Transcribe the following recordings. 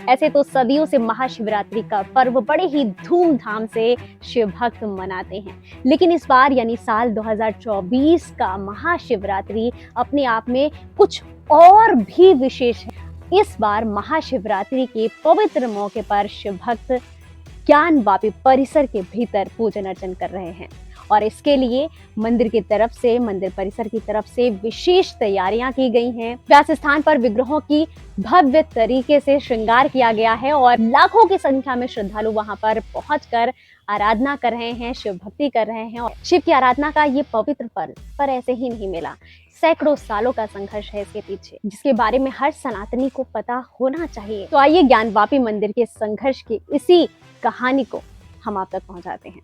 ऐसे तो सदियों से महाशिवरात्रि का पर्व बड़े ही धूमधाम से शिव भक्त मनाते हैं, लेकिन इस बार यानी साल 2024 का महाशिवरात्रि अपने आप में कुछ और भी विशेष है। इस बार महाशिवरात्रि के पवित्र मौके पर शिव भक्त ज्ञानवापी परिसर के भीतर पूजन अर्चन कर रहे हैं और इसके लिए मंदिर परिसर की तरफ से विशेष तैयारियां की गई हैं। व्यास स्थान पर विग्रहों की भव्य तरीके से श्रृंगार किया गया है और लाखों की संख्या में श्रद्धालु वहां पर पहुंचकर आराधना कर रहे हैं, शिव भक्ति कर रहे हैं। और शिव की आराधना का ये पवित्र पर्व पर ऐसे ही नहीं मिला, सैकड़ों सालों का संघर्ष है इसके पीछे, जिसके बारे में हर सनातनी को पता होना चाहिए। तो आइए ज्ञानवापी मंदिर के संघर्ष की इसी कहानी को हम आप तक पहुंचाते हैं।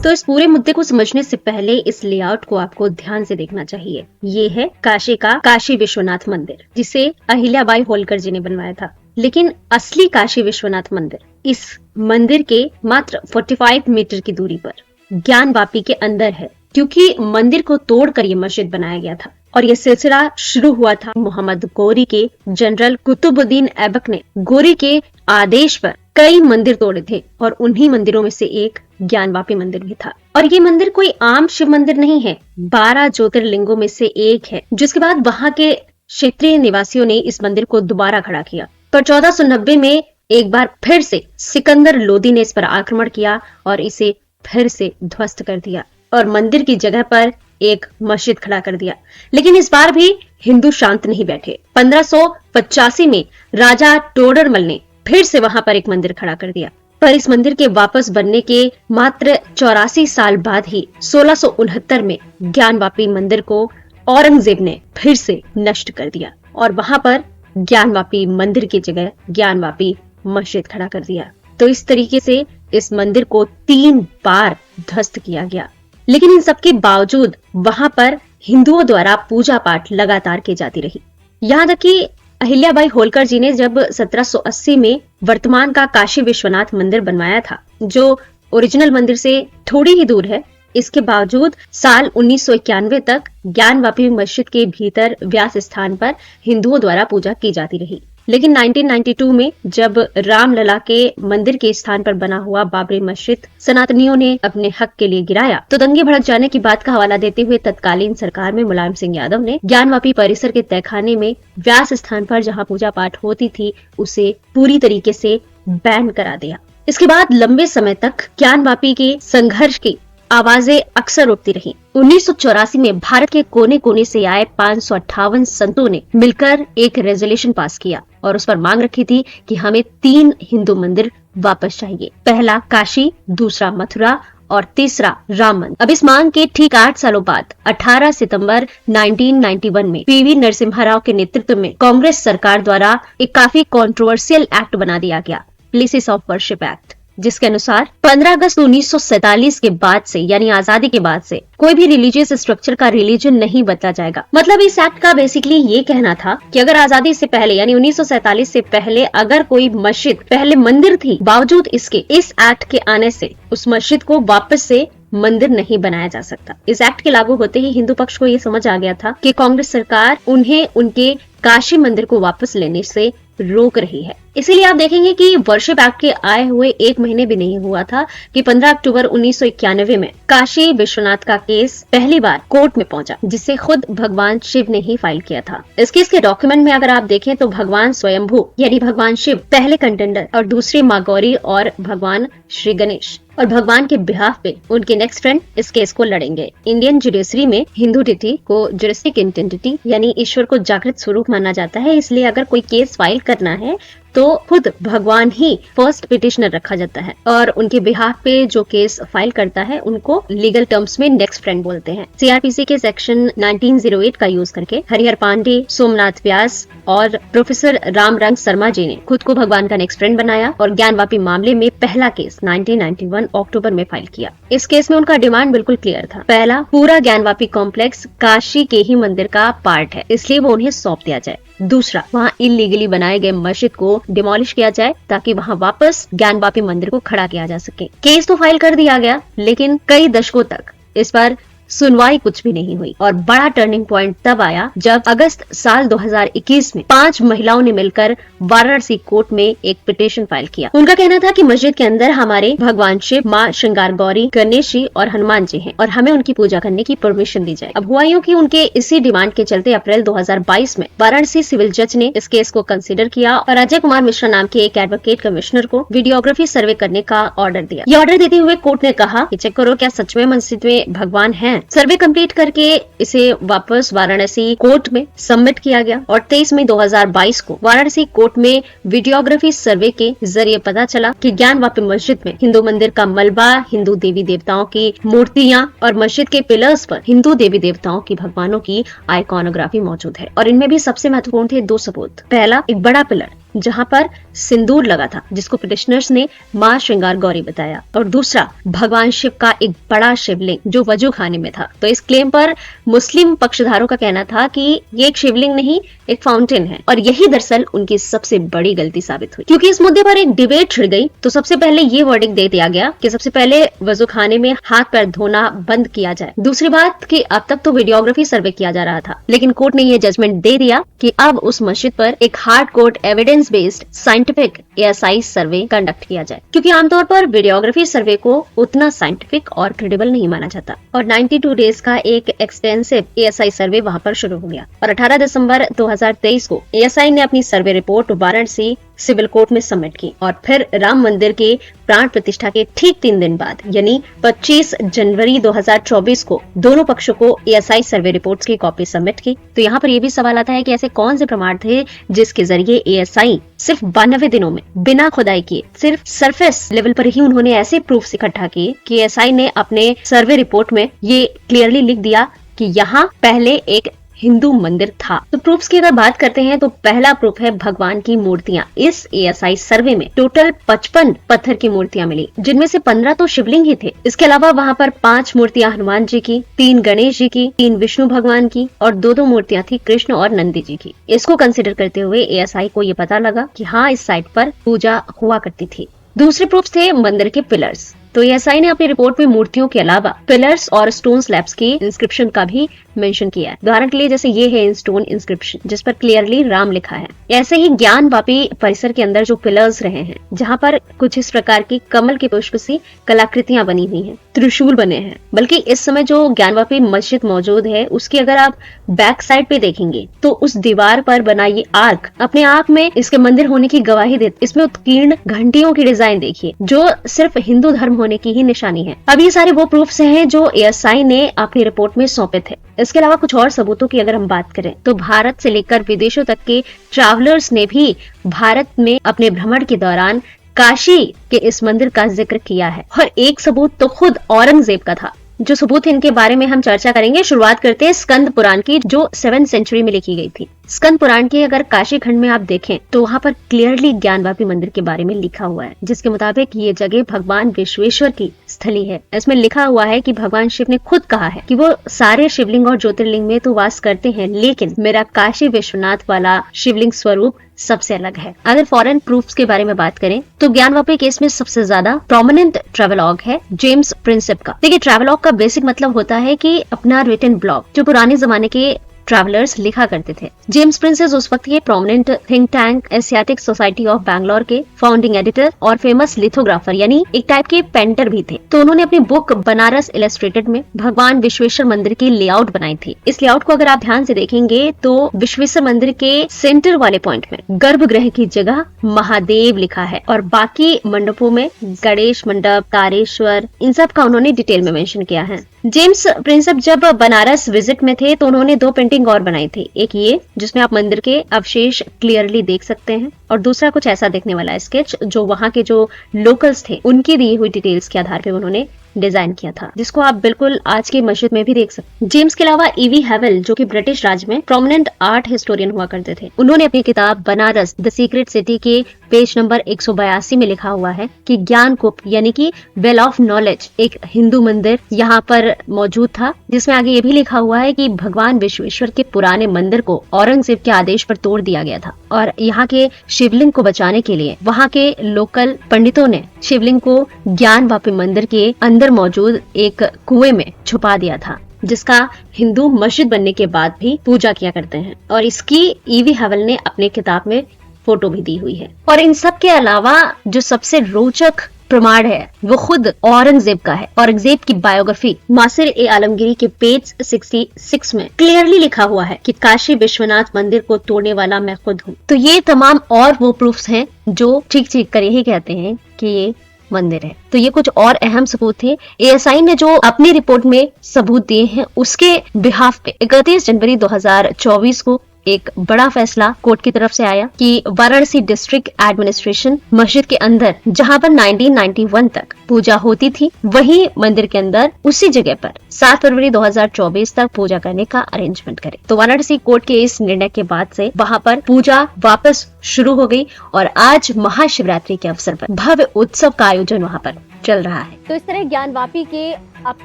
तो इस पूरे मुद्दे को समझने से पहले इस लेआउट को आपको ध्यान से देखना चाहिए। ये है काशी का काशी विश्वनाथ मंदिर, जिसे अहिल्याबाई होलकर जी ने बनवाया था। लेकिन असली काशी विश्वनाथ मंदिर इस मंदिर के मात्र 45 मीटर की दूरी पर ज्ञानवापी के अंदर है, क्योंकि मंदिर को तोड़कर ये मस्जिद बनाया गया था। और ये सिलसिला शुरू हुआ था मोहम्मद गौरी के जनरल कुतुबुद्दीन ऐबक ने गौरी के आदेश पर कई मंदिर तोड़े थे और उन्हीं मंदिरों में से एक ज्ञानवापी मंदिर भी था। और ये मंदिर कोई आम शिव मंदिर नहीं है, 12 ज्योतिर्लिंगों में से एक है। जिसके बाद वहां के क्षेत्रीय निवासियों ने इस मंदिर को दोबारा खड़ा किया। पर 1490 में एक बार फिर से सिकंदर लोदी ने इस पर आक्रमण किया और इसे फिर से ध्वस्त कर दिया और मंदिर की जगह पर एक मस्जिद खड़ा कर दिया। लेकिन इस बार भी हिंदू शांत नहीं बैठे। 1585 में राजा टोडरमल ने फिर से वहां पर एक मंदिर खड़ा कर दिया। पर इस मंदिर के वापस बनने के मात्र 84 साल बाद ही 1669 में ज्ञानवापी मंदिर को औरंगजेब ने फिर से नष्ट कर दिया और वहां पर ज्ञानवापी मंदिर की जगह ज्ञानवापी मस्जिद खड़ा कर दिया। तो इस तरीके से इस मंदिर को 3 बार ध्वस्त किया गया। लेकिन इन सब के बावजूद वहां पर हिंदुओं द्वारा पूजा पाठ लगातार की जाती रही। यहाँ तक कि अहिल्याबाई होलकर जी ने जब 1780 में वर्तमान का काशी विश्वनाथ मंदिर बनवाया था, जो ओरिजिनल मंदिर से थोड़ी ही दूर है, इसके बावजूद साल 1991 तक ज्ञानवापी मस्जिद के भीतर व्यास स्थान पर हिंदुओं द्वारा पूजा की जाती रही। लेकिन 1992 में जब रामलला के मंदिर के स्थान पर बना हुआ बाबरी मस्जिद सनातनियों ने अपने हक के लिए गिराया, तो दंगे भड़क जाने की बात का हवाला देते हुए तत्कालीन सरकार में मुलायम सिंह यादव ने ज्ञानवापी परिसर के तहखाने में व्यास स्थान पर जहां पूजा पाठ होती थी उसे पूरी तरीके से बैन करा दिया। इसके बाद लंबे समय तक ज्ञानवापी के संघर्ष की आवाजें अक्सर उठती रही। 1984 में भारत के कोने कोने से आए 558 संतों ने मिलकर एक रेजोल्यूशन पास किया और उस पर मांग रखी थी कि हमें 3 हिंदू मंदिर वापस चाहिए। पहला काशी, दूसरा मथुरा और तीसरा राम मंदिर। अब इस मांग के ठीक 8 सालों बाद 18 सितंबर 1991 में पीवी नरसिम्हा राव के नेतृत्व में कांग्रेस सरकार द्वारा एक काफी कंट्रोवर्शियल एक्ट बना दिया गया, प्लेसेस ऑफ वर्शिप एक्ट, जिसके अनुसार 15 अगस्त 1947 के बाद से यानी आजादी के बाद से कोई भी रिलीजियस स्ट्रक्चर का रिलीजन नहीं बदला जाएगा। मतलब इस एक्ट का बेसिकली ये कहना था कि अगर आजादी से पहले यानी 1947 से पहले अगर कोई मस्जिद पहले मंदिर थी, बावजूद इसके इस एक्ट के आने से उस मस्जिद को वापस से मंदिर नहीं बनाया जा सकता। इस एक्ट के लागू होते ही हिंदू पक्ष को ये समझ आ गया था कि कांग्रेस सरकार उन्हें उनके काशी मंदिर को वापस लेने से रोक रही है। इसीलिए आप देखेंगे कि वर्शिप एक्ट के आए हुए 1 महीने भी नहीं हुआ था कि 15 अक्टूबर 1991 में काशी विश्वनाथ का केस पहली बार कोर्ट में पहुंचा, जिसे खुद भगवान शिव ने ही फाइल किया था। इस केस के डॉक्यूमेंट में अगर आप देखें तो भगवान स्वयंभू यानी भगवान शिव पहले कंटेंडर और दूसरी माँ गौरी और भगवान श्री गणेश और भगवान के बिहाफ पे उनके नेक्स्ट फ्रेंड इस केस को लड़ेंगे। इंडियन जुडिशरी में हिंदू रीति को जुरिस्टिक एंटिटी यानी ईश्वर को जागृत स्वरूप माना जाता है, इसलिए अगर कोई केस फाइल करना है तो खुद भगवान ही फर्स्ट पिटिशनर रखा जाता है और उनके बिहाफ पे जो केस फाइल करता है उनको लीगल टर्म्स में नेक्स्ट फ्रेंड बोलते हैं। सीआरपीसी के सेक्शन 1908 का यूज करके हरिहर पांडे, सोमनाथ व्यास और प्रोफेसर रामरंग शर्मा जी ने खुद को भगवान का नेक्स्ट फ्रेंड बनाया और ज्ञानवापी मामले में पहला केस 1991 अक्टूबर में फाइल किया। इस केस में उनका डिमांड बिल्कुल क्लियर था। पहला, पूरा ज्ञानवापी कॉम्प्लेक्स काशी के ही मंदिर का पार्ट है, इसलिए वो उन्हें सौंप दिया जाए। दूसरा, वहाँ इलीगली बनाए गए मस्जिद को डिमोलिश किया जाए ताकि वहाँ वापस ज्ञानवापी मंदिर को खड़ा किया जा सके। केस तो फाइल कर दिया गया, लेकिन कई दशकों तक इस पर सुनवाई कुछ भी नहीं हुई और बड़ा टर्निंग पॉइंट तब आया जब अगस्त साल 2021 में 5 महिलाओं ने मिलकर वाराणसी कोर्ट में एक पिटीशन फाइल किया। उनका कहना था कि मस्जिद के अंदर हमारे भगवान शिव, माँ श्रृंगार गौरी, गणेश जी और हनुमान जी हैं और हमें उनकी पूजा करने की परमिशन दी जाए। अब हुआ यूं कि उनके इसी डिमांड के चलते अप्रैल 2022 में वाराणसी सिविल जज ने इस केस को कंसिडर किया और अजय कुमार मिश्रा नाम के एक एडवोकेट कमिश्नर को वीडियोग्राफी सर्वे करने का ऑर्डर दिया। ये ऑर्डर देते हुए कोर्ट ने कहा कि चेक करो क्या सच में मस्जिद में भगवान हैं। सर्वे कंप्लीट करके इसे वापस वाराणसी कोर्ट में सबमिट किया गया और 23 मई 2022 को वाराणसी कोर्ट में वीडियोग्राफी सर्वे के जरिए पता चला कि ज्ञानवापी मस्जिद में हिंदू मंदिर का मलबा, हिंदू देवी देवताओं की मूर्तियां और मस्जिद के पिलर्स पर हिंदू देवी देवताओं की भगवानों की आइकॉनोग्राफी मौजूद है। और इनमें भी सबसे महत्वपूर्ण थे 2 सबूत। पहला, एक बड़ा पिलर जहां पर सिंदूर लगा था जिसको पिटिशनर्स ने मां श्रृंगार गौरी बताया, और दूसरा भगवान शिव का एक बड़ा शिवलिंग जो वजू खाने में था। तो इस क्लेम पर मुस्लिम पक्षधारों का कहना था कि ये एक शिवलिंग नहीं, एक फाउंटेन है, और यही दरअसल उनकी सबसे बड़ी गलती साबित हुई। क्योंकि इस मुद्दे पर एक डिबेट छिड़ गई तो सबसे पहले ये वर्डिक्ट दे दिया गया कि सबसे पहले वजू खाने में हाथ पैर धोना बंद किया जाए। दूसरी बात कि अब तक तो वीडियोग्राफी सर्वे किया जा रहा था, लेकिन कोर्ट ने ये जजमेंट दे दिया कि अब उस मस्जिद पर एक hard court evidence based scientific ASI survey conduct किया जाए, क्योंकि आमतौर पर वीडियोग्राफी सर्वे को उतना साइंटिफिक और क्रेडिबल नहीं माना जाता। और 92 डेज का एक एक्सटेंसिव ASI सर्वे वहां पर शुरू हो गया और 18 दिसंबर 2023 को ASI ने अपनी survey report Varanasi civil court में सबमिट की और फिर राम मंदिर के प्राण प्रतिष्ठा के ठीक 3 दिन बाद यानी 25 जनवरी 2024 को दोनों पक्षों को ASI सर्वे रिपोर्ट्स की कॉपी सबमिट की। तो यहाँ पर यह भी सवाल आता है कि ऐसे कौन से प्रमाण थे जिसके जरिए ASI सिर्फ 92 दिनों में बिना खुदाई किए सिर्फ सरफेस लेवल पर ही उन्होंने ऐसे प्रूफ इकट्ठा किए कि ASI ने अपने सर्वे रिपोर्ट में ये क्लियरली लिख दिया कि यहाँ पहले एक हिंदू मंदिर था। तो प्रूफ्स की अगर बात करते हैं तो पहला प्रूफ है भगवान की मूर्तियां। इस ASI सर्वे में टोटल 55 पत्थर की मूर्तियां मिली, जिनमें से 15 तो शिवलिंग ही थे। इसके अलावा वहां पर 5 मूर्तियां हनुमान जी की, 3 गणेश जी की, 3 विष्णु भगवान की और 2 मूर्तियां थी कृष्ण और नंदी जी की। इसको कंसिडर करते हुए ASI को ये पता लगा कि हाँ, इस साइट पर पूजा हुआ करती थी। दूसरे प्रूफ थे मंदिर के पिलर्स। तो ASI ने अपनी रिपोर्ट में मूर्तियों के अलावा पिलर्स और स्टोन स्लैब्स की इंस्क्रिप्शन का भी मेंशन किया है। उदाहरण के लिए जैसे ये है स्टोन इंस्क्रिप्शन जिस पर क्लियरली राम लिखा है। ऐसे ही ज्ञानवापी परिसर के अंदर जो पिलर्स रहे हैं जहाँ पर कुछ इस प्रकार की कमल के पुष्प सी कलाकृतियां बनी हुई हैं, त्रिशूल बने हैं। बल्कि इस समय जो ज्ञानवापी मस्जिद मौजूद है उसकी अगर आप बैक साइड पे देखेंगे तो उस दीवार पर बना ये आर्क अपने आप में इसके मंदिर होने की गवाही देती। इसमें उत्कीर्ण घंटियों की डिजाइन देखिए जो सिर्फ हिंदू धर्म होने की ही निशानी है। अब ये सारे वो प्रूफ्स हैं जो ASI ने अपनी रिपोर्ट में सौंपे थे। इसके अलावा कुछ और सबूतों की अगर हम बात करें तो भारत से लेकर विदेशों तक के ट्रैवलर्स ने भी भारत में अपने भ्रमण के दौरान काशी के इस मंदिर का जिक्र किया है। और एक सबूत तो खुद औरंगजेब का था। जो सबूत इनके बारे में हम चर्चा करेंगे। शुरुआत करते हैं स्कंद पुराण की जो 7th सेंचुरी में लिखी गई थी। स्कंद पुराण के अगर काशी खंड में आप देखें तो वहाँ पर क्लियरली ज्ञानवापी मंदिर के बारे में लिखा हुआ है, जिसके मुताबिक ये जगह भगवान विश्वेश्वर की स्थली है। इसमें लिखा हुआ है कि भगवान शिव ने खुद कहा है कि वो सारे शिवलिंग और ज्योतिर्लिंग में तो वास करते हैं, लेकिन मेरा काशी विश्वनाथ वाला शिवलिंग स्वरूप सबसे अलग है। अगर फॉरेन प्रूफ्स के बारे में बात करें तो ज्ञानवापी केस में सबसे ज्यादा प्रोमिनेंट ट्रेवलॉग है जेम्स प्रिंसेप का। देखिए, ट्रेवलॉग का बेसिक मतलब होता है कि अपना रिटन ब्लॉग जो पुराने जमाने के ट्रैवलर्स लिखा करते थे। जेम्स प्रिंसेस उस वक्त के prominent think tank Asiatic society of Bangalore के फाउंडिंग एडिटर और फेमस लिथोग्राफर यानी एक टाइप के पेंटर भी थे। तो उन्होंने अपनी बुक बनारस इलस्ट्रेटेड में भगवान विश्वेश्वर मंदिर की लेआउट बनाई थी। इस लेआउट को अगर आप ध्यान से देखेंगे तो विश्वेश्वर मंदिर के सेंटर वाले पॉइंट में गर्भगृह की जगह महादेव लिखा है और बाकी मंडपों में गणेश मंडप, तारेश्वर, इन सब का उन्होंने डिटेल में मेंशन किया है। जेम्स प्रिंसेप जब बनारस विजिट में थे तो उन्होंने 2 पेंटिंग और बनाई थी। एक ये जिसमें आप मंदिर के अवशेष क्लियरली देख सकते हैं और दूसरा कुछ ऐसा देखने वाला स्केच जो वहाँ के जो लोकल्स थे उनकी दी हुई डिटेल्स के आधार पर उन्होंने डिजाइन किया था, जिसको आप बिल्कुल आज के मस्जिद में भी देख सकते हैं। जेम्स के अलावा E.V. हैवेल जो कि ब्रिटिश राज में प्रोमिनेंट आर्ट हिस्टोरियन हुआ करते थे, उन्होंने अपनी किताब बनारस द सीक्रेट सिटी के पेज नंबर 182 में लिखा हुआ है कि ज्ञानकूप यानी कि वेल ऑफ नॉलेज एक हिंदू मंदिर यहाँ पर मौजूद था, जिसमें आगे ये भी लिखा हुआ है कि भगवान विश्वेश्वर के पुराने मंदिर को औरंगजेब के आदेश पर तोड़ दिया गया था और यहाँ के शिवलिंग को बचाने के लिए वहाँ के लोकल पंडितों ने शिवलिंग को ज्ञानवापी मंदिर के अंदर मौजूद एक कुएं में छुपा दिया था। जिसका हिंदू मस्जिद बनने के बाद भी पूजा किया करते हैं, और इसकी ईवी हवल ने अपने किताब में फोटो भी दी हुई है। और इन सब के अलावा जो सबसे रोचक प्रमाण है वो खुद औरंगजेब का है। औरंगजेब की बायोग्राफी मासिर ए आलमगीरी के पेज 66 में क्लियरली लिखा हुआ है कि काशी विश्वनाथ मंदिर को तोड़ने वाला मैं खुद हूँ। तो ये तमाम और वो प्रूफ्स हैं जो ठीक कर यही कहते हैं कि ये मंदिर है। तो ये कुछ और अहम सबूत थे। एएसआई ने जो अपनी रिपोर्ट में सबूत दिए हैं उसके बिहाफ पे 31 जनवरी 2024 को एक बड़ा फैसला कोर्ट की तरफ से आया कि वाराणसी डिस्ट्रिक्ट एडमिनिस्ट्रेशन मस्जिद के अंदर जहां पर 1991 तक पूजा होती थी वही मंदिर के अंदर उसी जगह पर 7 फरवरी 2024 तक पूजा करने का अरेंजमेंट करे। तो वाराणसी कोर्ट के इस निर्णय के बाद से वहां पर पूजा वापस शुरू हो गई और आज महाशिवरात्रि के अवसर पर भव्य उत्सव का आयोजन वहां पर चल रहा है। तो इस तरह ज्ञानवापी के अब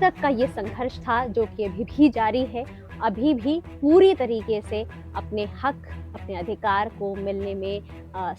तक का ये संघर्ष था जो कि अभी भी जारी है। अभी भी पूरी तरीके से अपने हक, अपने अधिकार को मिलने में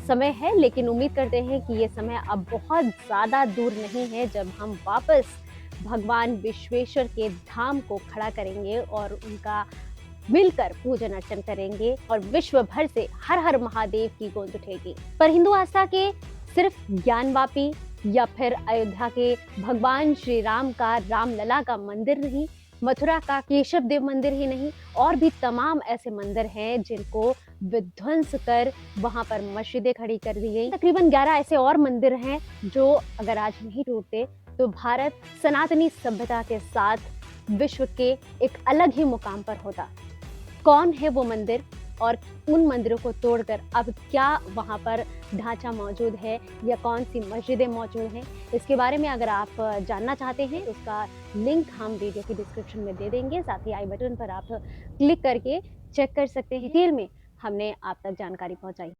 समय है, लेकिन उम्मीद करते हैं कि ये समय अब बहुत ज़्यादा दूर नहीं है जब हम वापस भगवान विश्वेश्वर के धाम को खड़ा करेंगे और उनका मिलकर पूजन अर्चन करेंगे और विश्व भर से हर हर महादेव की गूंज उठेगी। पर हिंदू आस्था के सिर्फ ज्ञानवापी या फिर अयोध्या के भगवान श्री राम का रामलला का मंदिर नहीं, मथुरा का केशव देव मंदिर ही नहीं, और भी तमाम ऐसे मंदिर हैं जिनको विध्वंस कर वहां पर मस्जिदें खड़ी कर दी गई। तकरीबन 11 ऐसे और मंदिर हैं जो अगर आज नहीं टूटते तो भारत सनातनी सभ्यता के साथ विश्व के एक अलग ही मुकाम पर होता। कौन है वो मंदिर और उन मंदिरों को तोड़कर अब क्या वहाँ पर ढांचा मौजूद है या कौन सी मस्जिदें मौजूद हैं, इसके बारे में अगर आप जानना चाहते हैं उसका लिंक हम वीडियो की डिस्क्रिप्शन में दे देंगे। साथ ही आई बटन पर आप क्लिक करके चेक कर सकते हैं। डिटेल में हमने आप तक जानकारी पहुँचाई।